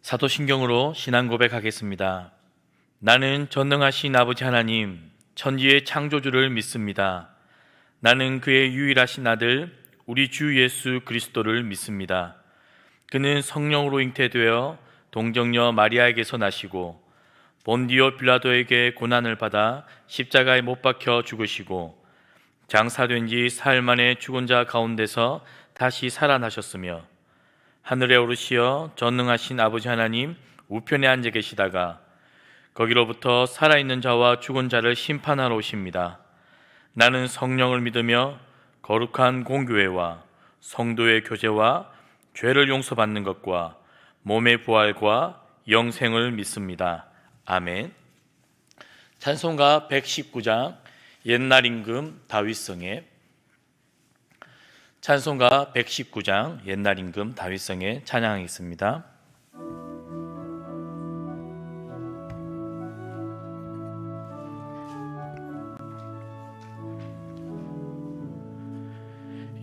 사도신경으로 신앙 고백하겠습니다. 나는 전능하신 아버지 하나님, 천지의 창조주를 믿습니다. 나는 그의 유일하신 아들, 우리 주 예수 그리스도를 믿습니다. 그는 성령으로 잉태되어 동정녀 마리아에게서 나시고 본디오 빌라도에게 고난을 받아 십자가에 못 박혀 죽으시고 장사된 지 사흘 만에 죽은 자 가운데서 다시 살아나셨으며 하늘에 오르시어 전능하신 아버지 하나님 우편에 앉아 계시다가 거기로부터 살아있는 자와 죽은 자를 심판하러 오십니다. 나는 성령을 믿으며 거룩한 공교회와 성도의 교제와 죄를 용서받는 것과 몸의 부활과 영생을 믿습니다. 아멘. 찬송가 119장 옛날 임금 다윗성에, 찬송가 119장 옛날 임금 다윗성에 찬양하겠습니다.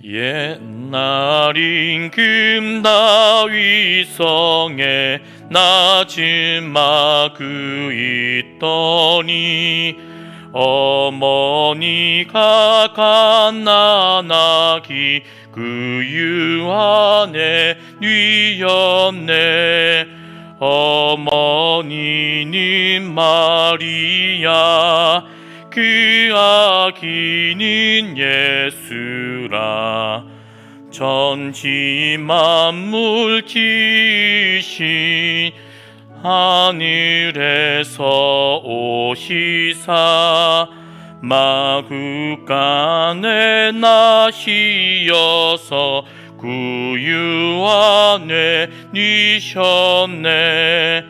옛날 임금 다윗성에 낮은 마그 있더니 어머니가 갓난아기 그 유한에 뉘었네. 어머니는 마리아 그 아기는 예수라. 전지 만물 지으신 하늘에서 오시사 마구간에 나시어서 구유 안에 뉘셨네.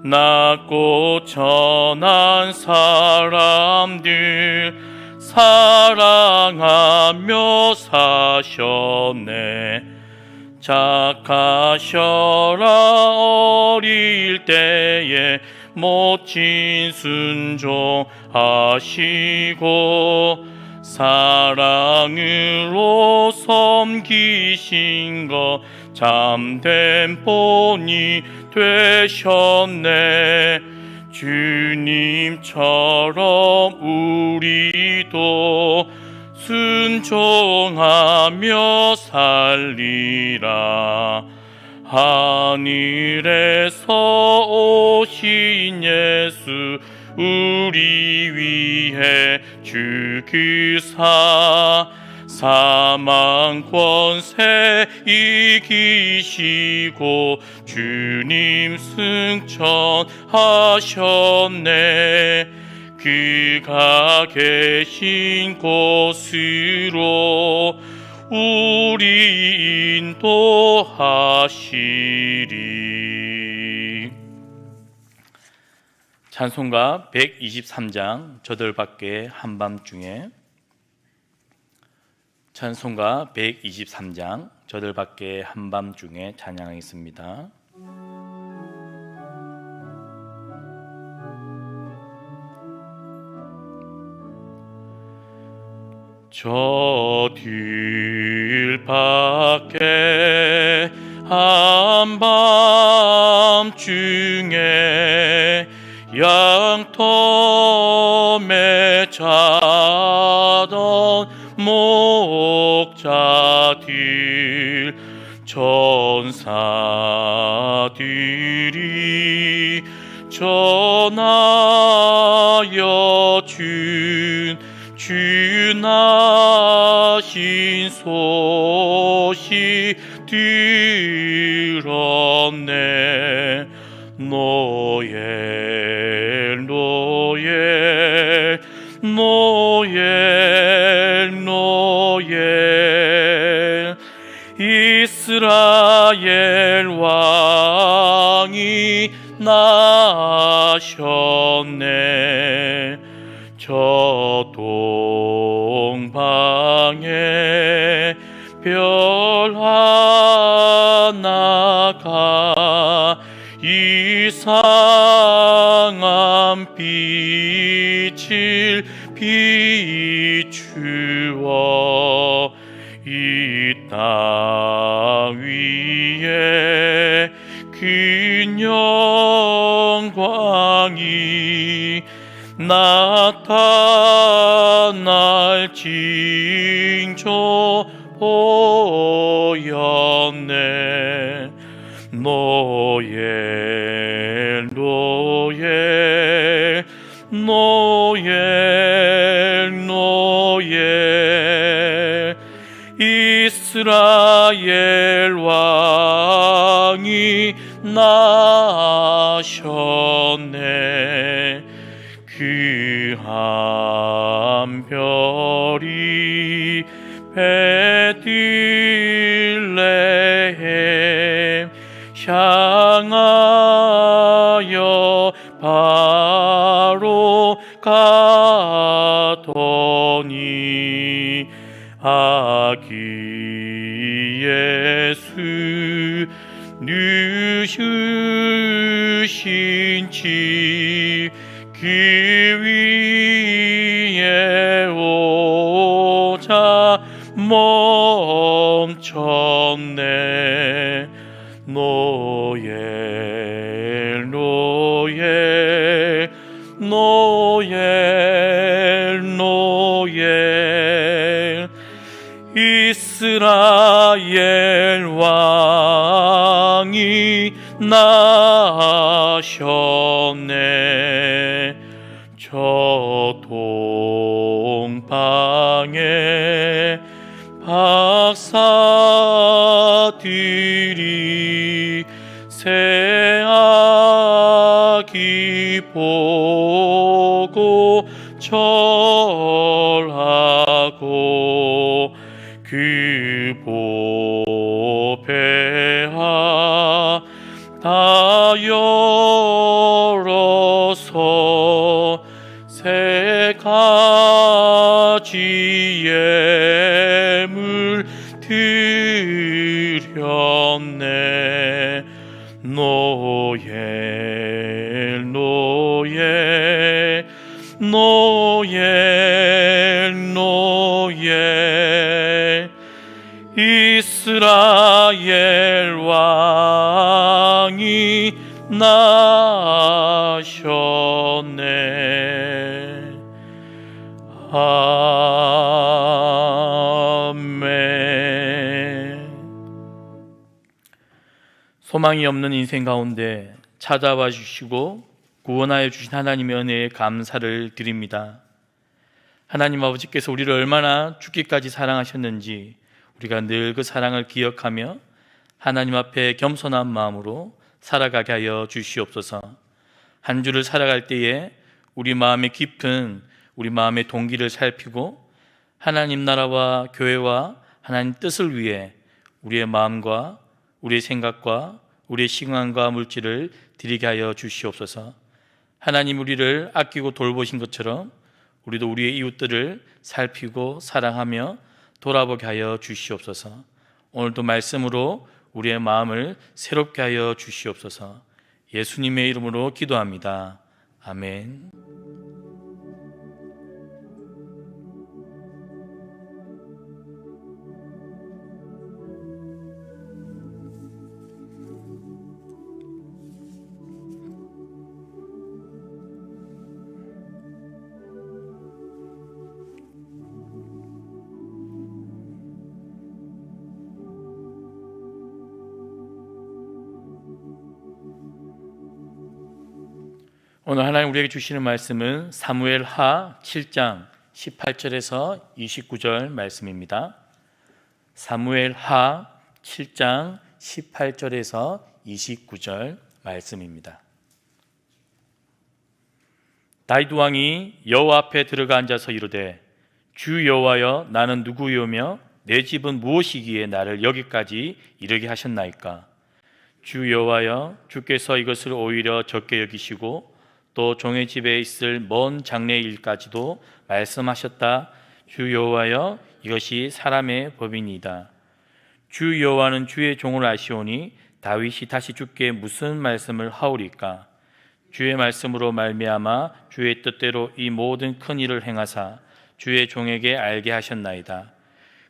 낮고 천한 사람들 사랑하며 사셨네. 착하셔라 어릴 때에 멋진 순종하시고 사랑으로 섬기신 것 참된 본이 되셨네. 주님처럼 우리도 순종하며 살리라. 하늘에서 오신 예수 우리 위해 죽으사 사망 권세 이기시고 주님 승천하셨네. 그가 계신 곳으로 우리 인도하시리. 찬송가 123장 저들밖에 한밤중에, 찬송가 123장 저들밖에 한밤중에 찬양하겠습니다. 저들 밖에 한밤중에 양터에 자던 목자들 천사들이 전하여 주나신 소식 들었네. 노엘 이스라엘 왕이 나셨네. 저 동방에 별 하나가 이상한 빛을 비추어 이 땅 위에 그녀 보였네. 노엘 노엘 노엘 노엘 이스라엘 왕이 나셨네. 귀한 별이 베들레헴 향하여 바로 가더니 아기 예수 누우신 집 그 위에 오자 멈췄네. 노엘 노엘 노엘 노엘 이스라엘 왕이 나셨네. 저 동방에 박사들이 새 아기 보고 절하고 그 보배하 다 열어서 세 가지 예물 드렸네. 노엘 노엘 노엘 노엘 이스라엘 왕이 나셨네. 아멘. 소망이 없는 인생 가운데 찾아와 주시고 구원하여 주신 하나님의 은혜에 감사를 드립니다. 하나님 아버지께서 우리를 얼마나 죽기까지 사랑하셨는지 우리가 늘 그 사랑을 기억하며 하나님 앞에 겸손한 마음으로 살아가게 하여 주시옵소서. 한 주를 살아갈 때에 우리 마음의 깊은 우리 마음의 동기를 살피고 하나님 나라와 교회와 하나님 뜻을 위해 우리의 마음과 우리의 생각과 우리의 시간과 물질을 드리게 하여 주시옵소서. 하나님 우리를 아끼고 돌보신 것처럼 우리도 우리의 이웃들을 살피고 사랑하며 돌아보게 하여 주시옵소서. 오늘도 말씀으로 우리의 마음을 새롭게 하여 주시옵소서. 예수님의 이름으로 기도합니다. 아멘. 오늘 하나님 우리에게 주시는 말씀은 사무엘하 7장 18절에서 29절 말씀입니다. 사무엘하 7장 18절에서 29절 말씀입니다. 다윗 왕이 여호와 앞에 들어가 앉아서 이르되 주 여호와여 나는 누구이오며 내 집은 무엇이기에 나를 여기까지 이르게 하셨나이까. 주 여호와여 주께서 이것을 오히려 적게 여기시고 또 종의 집에 있을 먼 장래의 일까지도 말씀하셨다. 주 여호와여 이것이 사람의 법이니이다. 주 여호와는 주의 종을 아시오니 다윗이 다시 주께 무슨 말씀을 하오리까. 주의 말씀으로 말미암아 주의 뜻대로 이 모든 큰 일을 행하사 주의 종에게 알게 하셨나이다.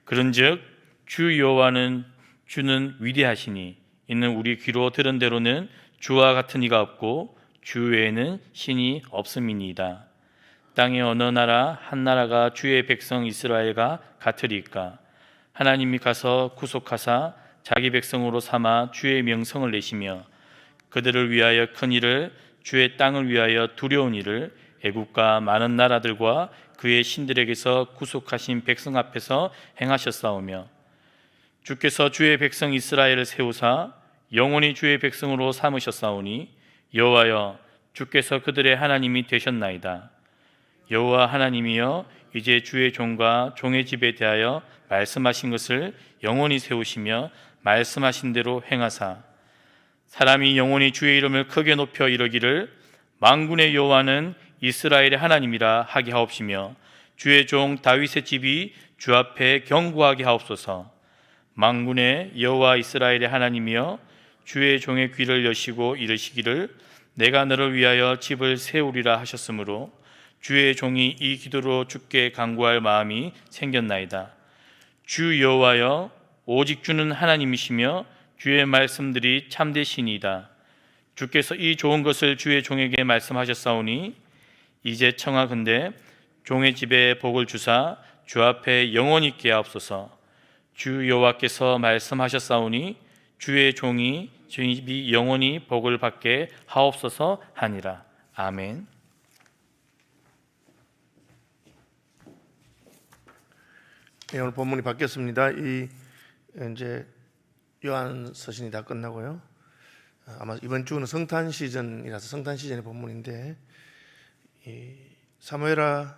그런즉 주 여호와는 주는 위대하시니 이는 우리 귀로 들은 대로는 주와 같은 이가 없고 주 외에는 신이 없음이니이다. 땅의 어느 나라 한 나라가 주의 백성 이스라엘과 같으리까. 하나님이 가서 구속하사 자기 백성으로 삼아 주의 명성을 내시며 그들을 위하여 큰 일을, 주의 땅을 위하여 두려운 일을 애국과 많은 나라들과 그의 신들에게서 구속하신 백성 앞에서 행하셨사오며 주께서 주의 백성 이스라엘을 세우사 영원히 주의 백성으로 삼으셨사오니 여호와여 주께서 그들의 하나님이 되셨나이다. 여호와 하나님이여 이제 주의 종과 종의 집에 대하여 말씀하신 것을 영원히 세우시며 말씀하신 대로 행하사 사람이 영원히 주의 이름을 크게 높여 이르기를 만군의 여호와는 이스라엘의 하나님이라 하게 하옵시며 주의 종 다윗의 집이 주 앞에 견고하게 하옵소서. 만군의 여호와 이스라엘의 하나님이여 주의 종의 귀를 여시고 이르시기를 내가 너를 위하여 집을 세우리라 하셨으므로 주의 종이 이 기도로 주께 간구할 마음이 생겼나이다. 주 여호와여 오직 주는 하나님이시며 주의 말씀들이 참되시니이다. 주께서 이 좋은 것을 주의 종에게 말씀하셨사오니 이제 청하건대 종의 집에 복을 주사 주 앞에 영원히 있게 하옵소서. 주 여호와께서 말씀하셨사오니 주의 종이 주의 집이 영원히 복을 받게 하옵소서 하니라. 아멘. 네, 오늘 본문이 바뀌었습니다. 이제 요한 서신이 다 끝나고요. 아마 이번 주는 성탄 시즌이라서 성탄 시즌의 본문인데 사무엘하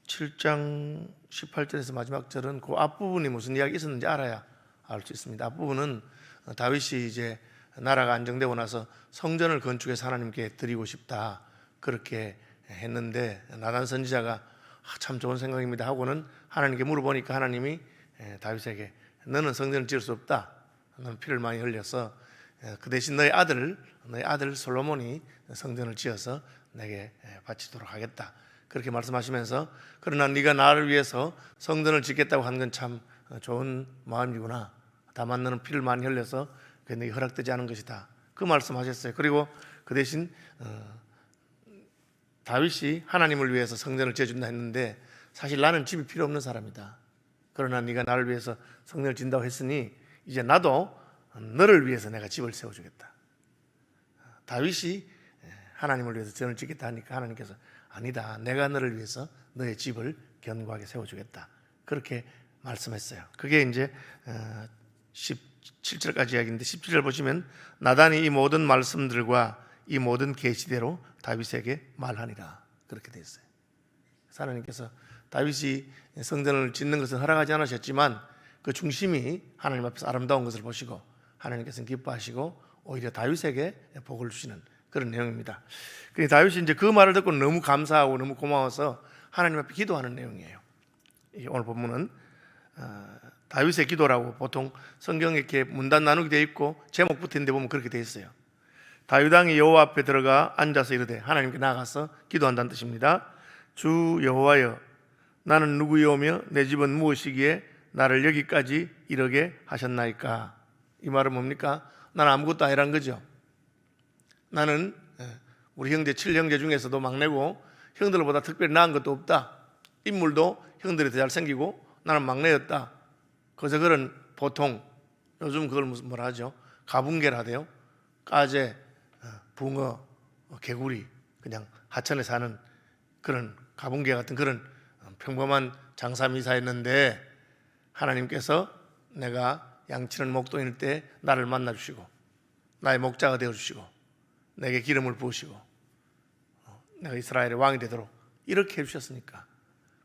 7장 18절에서 마지막 절은 그 앞부분이 무슨 이야기 있었는지 알아야 알 수 있습니다. 앞부분은 다윗이 이제 나라가 안정되고 나서 성전을 건축해서 하나님께 드리고 싶다 그렇게 했는데 나단 선지자가 참 좋은 생각입니다 하고는 하나님께 물어보니까 하나님이 다윗에게 너는 성전을 지을 수 없다. 너는 피를 많이 흘려서 그 대신 너희 아들 솔로몬이 성전을 지어서 내게 바치도록 하겠다. 그렇게 말씀하시면서 그러나 네가 나를 위해서 성전을 짓겠다고 한 건 참 좋은 마음이구나. 다만 너는 피를 많이 흘려서 그게 네게 허락되지 않은 것이다. 그 말씀하셨어요. 그리고 그 대신 다윗이 하나님을 위해서 성전을 지어준다 했는데 사실 나는 집이 필요 없는 사람이다. 그러나 네가 나를 위해서 성전을 짓는다고 했으니 이제 나도 너를 위해서 내가 집을 세워주겠다. 다윗이 하나님을 위해서 전을 짓겠다 하니까 하나님께서 아니다. 내가 너를 위해서 너의 집을 견고하게 세워주겠다. 그렇게 말씀했어요. 그게 이제 17절까지 이야기인데 17절 보시면 나단이 이 모든 말씀들과 이 모든 계시대로 다윗에게 말하니라. 그렇게 되어 있어요. 하나님께서 다윗이 성전을 짓는 것은 허락하지 않으셨지만 그 중심이 하나님 앞에서 아름다운 것을 보시고 하나님께서는 기뻐하시고 오히려 다윗에게 복을 주시는 그런 내용입니다. 다윗이 이제 그 말을 듣고 너무 감사하고 너무 고마워서 하나님 앞에 기도하는 내용이에요. 오늘 본문은 다윗의 기도라고 보통 성경에 이렇게 문단 나누게 되어 있고 제목 붙은데 보면 그렇게 되어 있어요. 다윗 왕이 여호와 앞에 들어가 앉아서 이르되 하나님께 나아가서 기도한다는 뜻입니다. 주 여호와여 나는 누구이오며 내 집은 무엇이기에 나를 여기까지 이르게 하셨나이까. 이 말은 뭡니까? 나는 아무것도 아니란 거죠. 나는 우리 형제 7형제 중에서도 막내고 형들보다 특별히 나은 것도 없다. 인물도 형들이 더 잘생기고 나는 막내였다. 그래서 그런 보통 요즘 그걸 무슨 뭐라 하죠? 가분개라대요. 까제, 붕어, 개구리 그냥 하천에 사는 그런 가분개 같은 그런 평범한 장사미사였는데 하나님께서 내가 양치는 목동일 때 나를 만나 주시고 나의 목자가 되어 주시고 내게 기름을 부으시고 내가 이스라엘의 왕이 되도록 이렇게 해주셨으니까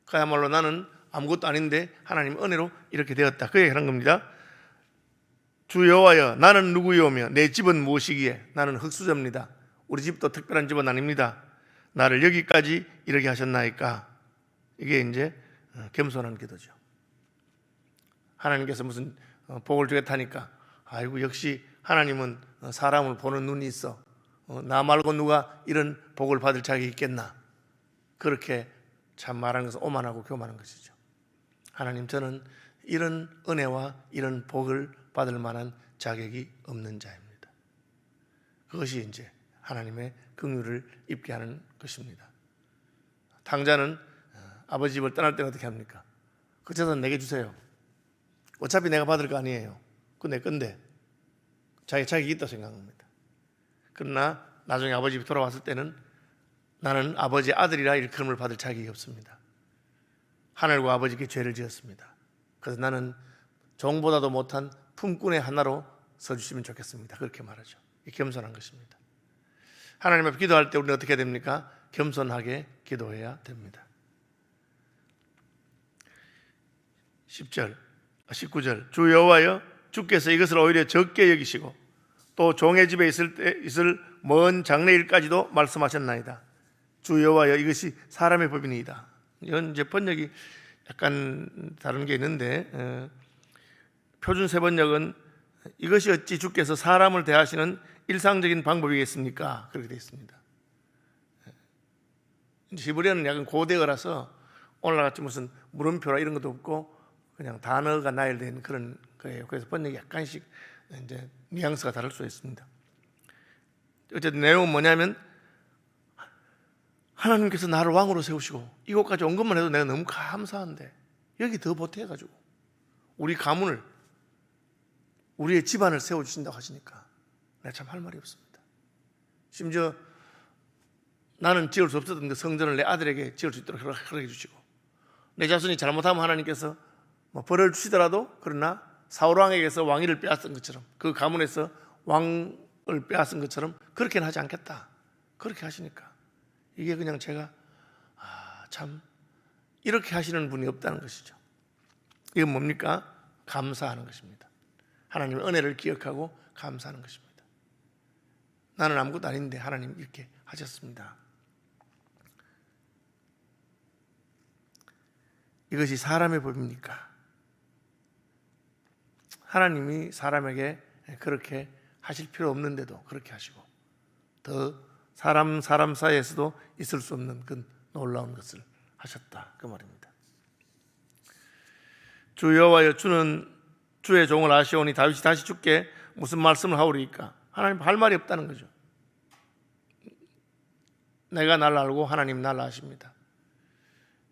그야말로 나는 아무것도 아닌데 하나님 은혜로 이렇게 되었다. 그 얘기하는 겁니다. 주 여호와여 나는 누구이오며 내 집은 무엇이기에. 나는 흙수저입니다. 우리 집도 특별한 집은 아닙니다. 나를 여기까지 이렇게 하셨나이까. 이게 이제 겸손한 기도죠. 하나님께서 무슨 복을 주겠다니까 아이고 역시 하나님은 사람을 보는 눈이 있어. 나 말고 누가 이런 복을 받을 자격이 있겠나. 그렇게 참 말하는 것은 오만하고 교만한 것이죠. 하나님 저는 이런 은혜와 이런 복을 받을 만한 자격이 없는 자입니다. 그것이 이제 하나님의 긍휼을 입게 하는 것입니다. 탕자는 아버지 집을 떠날 때는 어떻게 합니까? 그 재산 내게 주세요. 어차피 내가 받을 거 아니에요. 그거 내 건데 자격이 있다고 생각합니다. 그러나 나중에 아버지 집에 돌아왔을 때는 나는 아버지의 아들이라 일컬음을 받을 자격이 없습니다. 하늘과 아버지께 죄를 지었습니다. 그래서 나는 종보다도 못한 품꾼의 하나로 서주시면 좋겠습니다. 그렇게 말하죠. 겸손한 것입니다. 하나님 앞에 기도할 때 우리는 어떻게 해야 됩니까? 겸손하게 기도해야 됩니다. 19절 주 여호와여 주께서 이것을 오히려 적게 여기시고 또 종의 집에 있을 먼 장래일까지도 말씀하셨나이다. 주 여호와여 이것이 사람의 법이니이다. 이건 이제 번역이 약간 다른 게 있는데 표준 세번역은 이것이 어찌 주께서 사람을 대하시는 일상적인 방법이겠습니까? 그렇게 되어 있습니다. 히브리어는 약간 고대어라서 오늘같이 무슨 물음표라 이런 것도 없고 그냥 단어가 나열된 그런 거예요. 그래서 번역이 약간씩 이제 뉘앙스가 다를 수 있습니다. 어쨌든 내용은 뭐냐면 하나님께서 나를 왕으로 세우시고 이곳까지 온 것만 해도 내가 너무 감사한데 여기 더 보태가지고 우리 가문을 우리의 집안을 세워주신다고 하시니까 내가 참 할 말이 없습니다. 심지어 나는 지을 수 없었던 그 성전을 내 아들에게 지을 수 있도록 허락해 주시고 내 자손이 잘못하면 하나님께서 벌을 주시더라도 그러나 사울왕에게서 왕위를 빼앗은 것처럼 그 가문에서 왕을 빼앗은 것처럼 그렇게는 하지 않겠다. 그렇게 하시니까 이게 그냥 제가 참 이렇게 하시는 분이 없다는 것이죠. 이건 뭡니까? 감사하는 것입니다. 하나님의 은혜를 기억하고 감사하는 것입니다. 나는 아무것도 아닌데 하나님 이렇게 하셨습니다. 이것이 사람의 법입니까? 하나님이 사람에게 그렇게 하실 필요 없는데도 그렇게 하시고 더 사람 사이에서도 있을 수 없는 그 놀라운 것을 하셨다 그 말입니다. 주 여호와여 주는 주의 종을 아시오니 다윗이 다시 주께 무슨 말씀을 하오리까? 하나님 할 말이 없다는 거죠. 내가 날 알고 하나님 날 아십니다.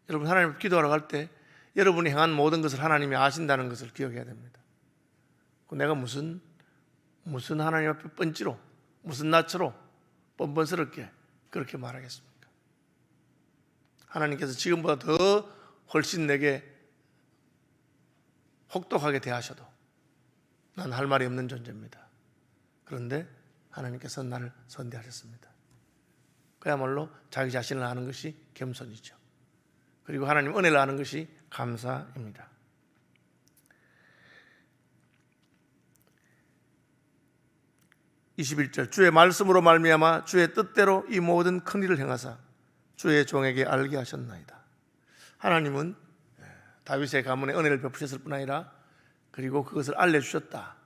여러분 하나님 기도하러 갈 때 여러분이 행한 모든 것을 하나님이 아신다는 것을 기억해야 됩니다. 내가 무슨 하나님 앞에 뻔지로 무슨 낯으로 뻔뻔스럽게 그렇게 말하겠습니까? 하나님께서 지금보다 더 훨씬 내게 혹독하게 대하셔도 난 할 말이 없는 존재입니다. 그런데 하나님께서 나를 선대하셨습니다. 그야말로 자기 자신을 아는 것이 겸손이죠. 그리고 하나님 은혜를 아는 것이 감사입니다. 21절 주의 말씀으로 말미암아 주의 뜻대로 이 모든 큰 일을 행하사 주의 종에게 알게 하셨나이다. 하나님은 다윗의 가문에 은혜를 베푸셨을 뿐 아니라 그리고 그것을 알려주셨다.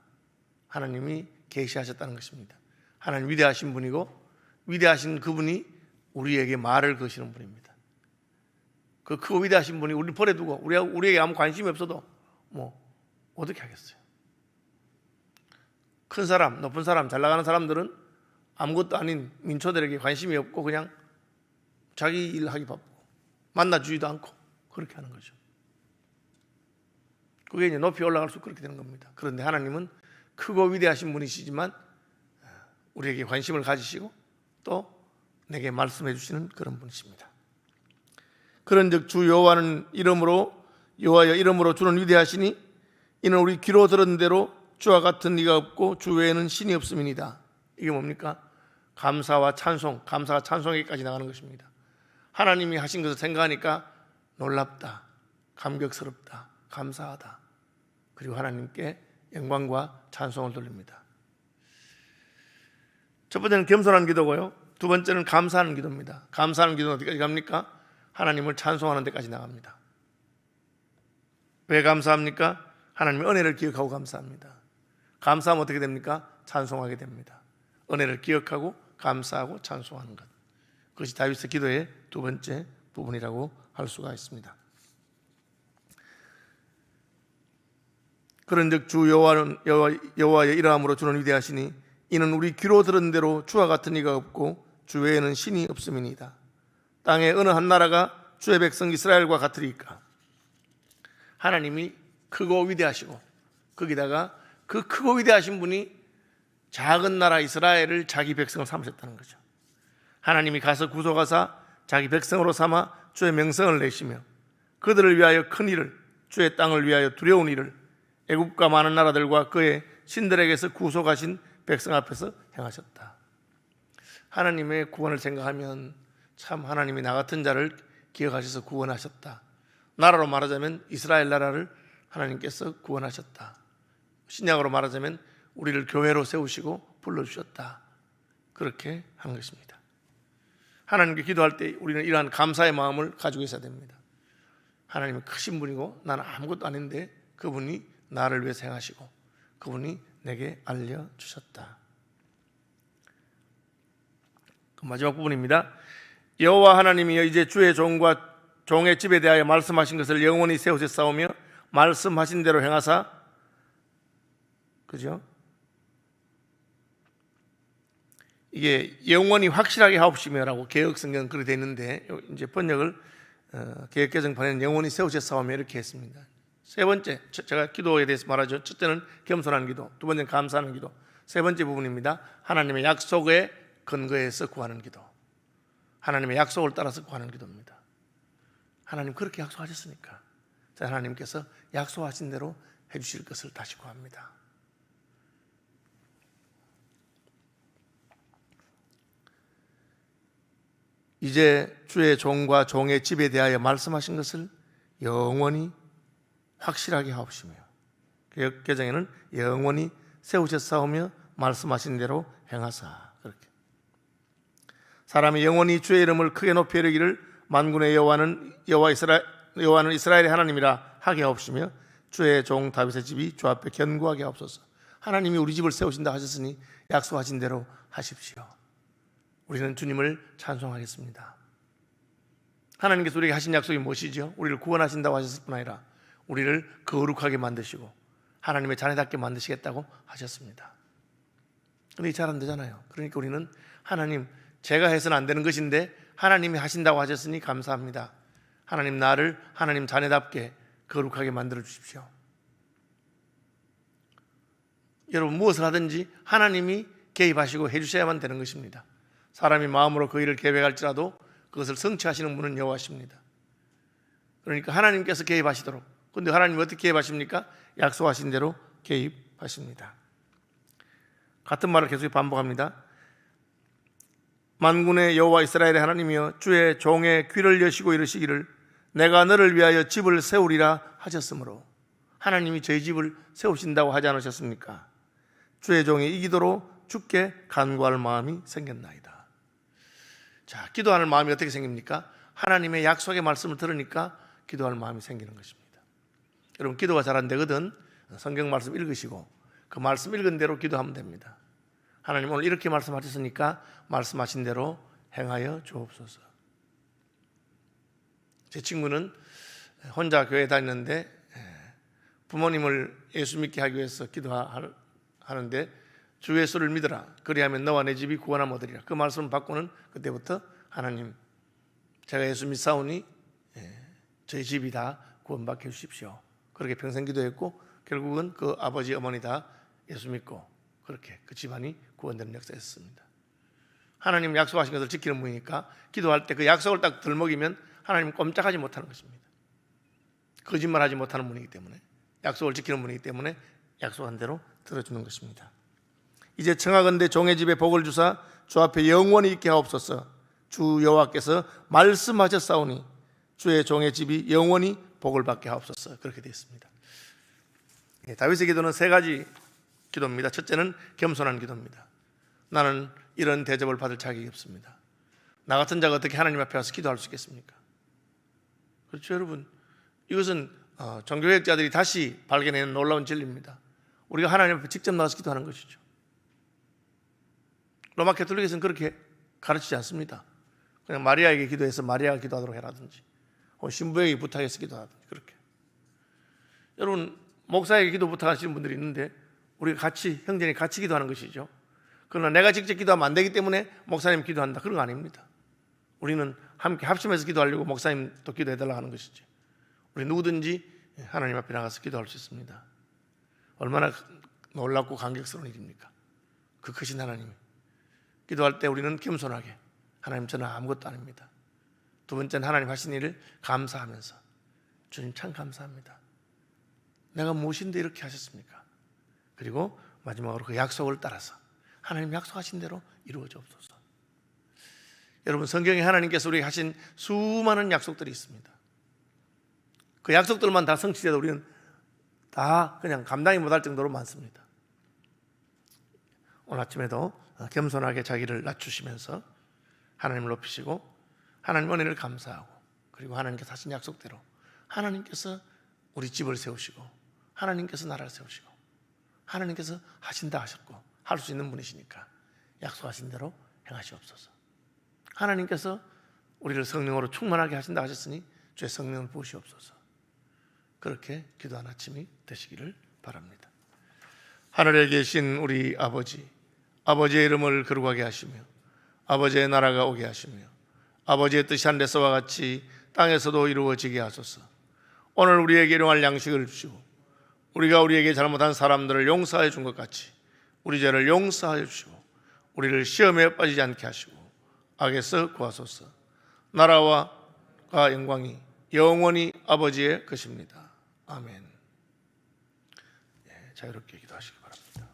하나님이 계시하셨다는 것입니다. 하나님 위대하신 분이고 위대하신 그분이 우리에게 말을 거시는 분입니다. 그 크고 위대하신 분이 우리를 버려두고 우리에게 아무 관심이 없어도 어떻게 하겠어요? 큰 사람, 높은 사람, 잘 나가는 사람들은 아무것도 아닌 민초들에게 관심이 없고 그냥 자기 일하기 바쁘고 만나주지도 않고 그렇게 하는 거죠. 그게 이제 높이 올라갈수록 그렇게 되는 겁니다. 그런데 하나님은 크고 위대하신 분이시지만 우리에게 관심을 가지시고 또 내게 말씀해 주시는 그런 분이십니다. 그런즉 주 여호와는 여호와여 이름으로 주는 위대하시니 이는 우리 귀로 들은 대로 주와 같은 이가 없고 주 외에는 신이 없음이니이다. 이게 뭡니까? 감사와 찬송, 감사와 찬송에까지 나가는 것입니다. 하나님이 하신 것을 생각하니까 놀랍다, 감격스럽다, 감사하다. 그리고 하나님께 영광과 찬송을 돌립니다. 첫 번째는 겸손한 기도고요. 두 번째는 감사하는 기도입니다. 감사하는 기도는 어디까지 갑니까? 하나님을 찬송하는 데까지 나갑니다. 왜 감사합니까? 하나님의 은혜를 기억하고 감사합니다. 감사하면 어떻게 됩니까? 찬송하게 됩니다. 은혜를 기억하고 감사하고 찬송하는 것, 그것이 다윗의 기도의 두 번째 부분이라고 할 수가 있습니다. 그런즉 주 여호와의 이름으로 주는 위대하시니 이는 우리 귀로 들은 대로 주와 같은 이가 없고 주 외에는 신이 없음이니이다. 땅의 어느 한 나라가 주의 백성 이스라엘과 같으리까? 하나님이 크고 위대하시고 거기다가 그 크고 위대하신 분이 작은 나라 이스라엘을 자기 백성을 삼으셨다는 거죠. 하나님이 가서 구속하사 자기 백성으로 삼아 주의 명성을 내시며 그들을 위하여 큰 일을, 주의 땅을 위하여 두려운 일을 애굽과 많은 나라들과 그의 신들에게서 구속하신 백성 앞에서 행하셨다. 하나님의 구원을 생각하면 참 하나님이 나 같은 자를 기억하셔서 구원하셨다. 나라로 말하자면 이스라엘 나라를 하나님께서 구원하셨다. 신약으로 말하자면 우리를 교회로 세우시고 불러주셨다. 그렇게 하는 것입니다. 하나님께 기도할 때 우리는 이러한 감사의 마음을 가지고 있어야 됩니다. 하나님은 크신 분이고 나는 아무것도 아닌데 그분이 나를 위해서 행하시고 그분이 내게 알려주셨다. 마지막 부분입니다. 여호와 하나님이여 이제 주의 종과 종의 집에 대하여 말씀하신 것을 영원히 세우셨사오며 말씀하신 대로 행하사, 그죠? 이게 영원히 확실하게 하옵시며라고 개혁성경 그렇게 되어 있는데 이제 번역을 개혁개정판에는 영원히 세우셨사오며 이렇게 했습니다. 세 번째, 제가 기도에 대해서 말하죠. 첫째는 겸손한 기도, 두 번째는 감사하는 기도, 세 번째 부분입니다. 하나님의 약속에 근거해서 구하는 기도. 하나님의 약속을 따라서 구하는 기도입니다. 하나님 그렇게 약속하셨으니까 하나님께서 약속하신 대로 해주실 것을 다시 구합니다. 이제 주의 종과 종의 집에 대하여 말씀하신 것을 영원히 확실하게 하옵시며, 개정에는 영원히 세우셨사오며 말씀하신 대로 행하사. 그렇게 사람이 영원히 주의 이름을 크게 높이 여기기를 만군의 여호와는 이스라엘의 하나님이라 하게 하옵시며 주의 종 다윗의 집이 주 앞에 견고하게 하옵소서. 하나님이 우리 집을 세우신다 하셨으니 약속하신 대로 하십시오. 우리는 주님을 찬송하겠습니다. 하나님께서 우리에게 하신 약속이 무엇이죠? 우리를 구원하신다고 하셨을 뿐 아니라 우리를 거룩하게 만드시고 하나님의 자녀답게 만드시겠다고 하셨습니다. 그런데 잘 안 되잖아요. 그러니까 우리는 하나님, 제가 해서는 안 되는 것인데 하나님이 하신다고 하셨으니 감사합니다. 하나님, 나를 하나님 자녀답게 거룩하게 만들어 주십시오. 여러분, 무엇을 하든지 하나님이 개입하시고 해주셔야만 되는 것입니다. 사람이 마음으로 그 일을 계획할지라도 그것을 성취하시는 분은 여호와십니다. 그러니까 하나님께서 개입하시도록. 그런데 하나님이 어떻게 개입하십니까? 약속하신 대로 개입하십니다. 같은 말을 계속 반복합니다. 만군의 여호와 이스라엘의 하나님이여 주의 종의 귀를 여시고 이르시기를 내가 너를 위하여 집을 세우리라 하셨으므로, 하나님이 저희 집을 세우신다고 하지 않으셨습니까? 주의 종이 이기도로 주께 간구할 마음이 생겼나이다. 자, 기도하는 마음이 어떻게 생깁니까? 하나님의 약속의 말씀을 들으니까 기도할 마음이 생기는 것입니다. 여러분, 기도가 잘 안 되거든 성경 말씀 읽으시고 그 말씀 읽은 대로 기도하면 됩니다. 하나님 오늘 이렇게 말씀하셨으니까 말씀하신 대로 행하여 주옵소서. 제 친구는 혼자 교회 다니는데 부모님을 예수 믿게 하기 위해서 기도하는데 주 예수를 믿으라, 그리하면 너와 내 집이 구원함 얻으리라. 그 말씀을 받고는 그때부터 하나님, 제가 예수 믿사오니 저희 집이 다 구원받게 해주십시오. 그렇게 평생 기도했고 결국은 그 아버지 어머니 다 예수 믿고 그렇게 그 집안이 구원되는 역사였습니다. 하나님 약속하신 것을 지키는 분이니까 기도할 때 그 약속을 딱 들먹이면 하나님 꼼짝하지 못하는 것입니다. 거짓말하지 못하는 분이기 때문에, 약속을 지키는 분이기 때문에 약속한 대로 들어주는 것입니다. 이제 청하건대 종의 집에 복을 주사 주 앞에 영원히 있게 하옵소서. 주 여호와께서 말씀하셨사오니 주의 종의 집이 영원히 복을 받게 하옵소서. 그렇게 되어 있습니다. 다윗의 기도는 세 가지 기도입니다. 첫째는 겸손한 기도입니다. 나는 이런 대접을 받을 자격이 없습니다. 나 같은 자가 어떻게 하나님 앞에 와서 기도할 수 있겠습니까? 그렇죠, 여러분. 이것은 종교개혁자들이 다시 발견해낸 놀라운 진리입니다. 우리가 하나님 앞에 직접 나가서 기도하는 것이죠. 로마 가톨릭에서는 그렇게 가르치지 않습니다. 그냥 마리아에게 기도해서 마리아가 기도하도록 해라든지, 신부에게 부탁해서 기도하든지, 그렇게. 여러분, 목사에게 기도 부탁하시는 분들이 있는데 우리가 같이, 형제니 같이 기도하는 것이죠. 그러나 내가 직접 기도하면 안 되기 때문에 목사님 기도한다, 그런 거 아닙니다. 우리는 함께 합심해서 기도하려고 목사님도 기도해달라고 하는 것이지, 우리 누구든지 하나님 앞에 나가서 기도할 수 있습니다. 얼마나 놀랍고 감격스러운 일입니까? 그 크신 하나님. 기도할 때 우리는 겸손하게 하나님 저는 아무것도 아닙니다. 두 번째는 하나님 하신 일을 감사하면서 주님 참 감사합니다. 내가 무엇인데 이렇게 하셨습니까? 그리고 마지막으로 그 약속을 따라서 하나님 약속하신 대로 이루어지옵소서. 여러분, 성경에 하나님께서 우리에게 하신 수많은 약속들이 있습니다. 그 약속들만 다 성취돼도 우리는 다 그냥 감당이 못할 정도로 많습니다. 오늘 아침에도 겸손하게 자기를 낮추시면서 하나님을 높이시고 하나님 은혜를 감사하고, 그리고 하나님께서 하신 약속대로 하나님께서 우리 집을 세우시고 하나님께서 나라를 세우시고 하나님께서 하신다 하셨고 할 수 있는 분이시니까 약속하신 대로 행하시옵소서. 하나님께서 우리를 성령으로 충만하게 하신다 하셨으니 주의 성령을 부으시옵소서. 그렇게 기도한 아침이 되시기를 바랍니다. 하늘에 계신 우리 아버지, 아버지의 이름을 거룩하게 하시며 아버지의 나라가 오게 하시며 아버지의 뜻이 하늘에서와 같이 땅에서도 이루어지게 하소서. 오늘 우리에게 일용할 양식을 주시고 우리가 우리에게 잘못한 사람들을 용서해 준 것 같이 우리 죄를 용서하여 주시고 우리를 시험에 빠지지 않게 하시고 악에서 구하소서. 나라와 영광이 영원히 아버지의 것입니다. 아멘. 자유롭게 기도하시기 바랍니다.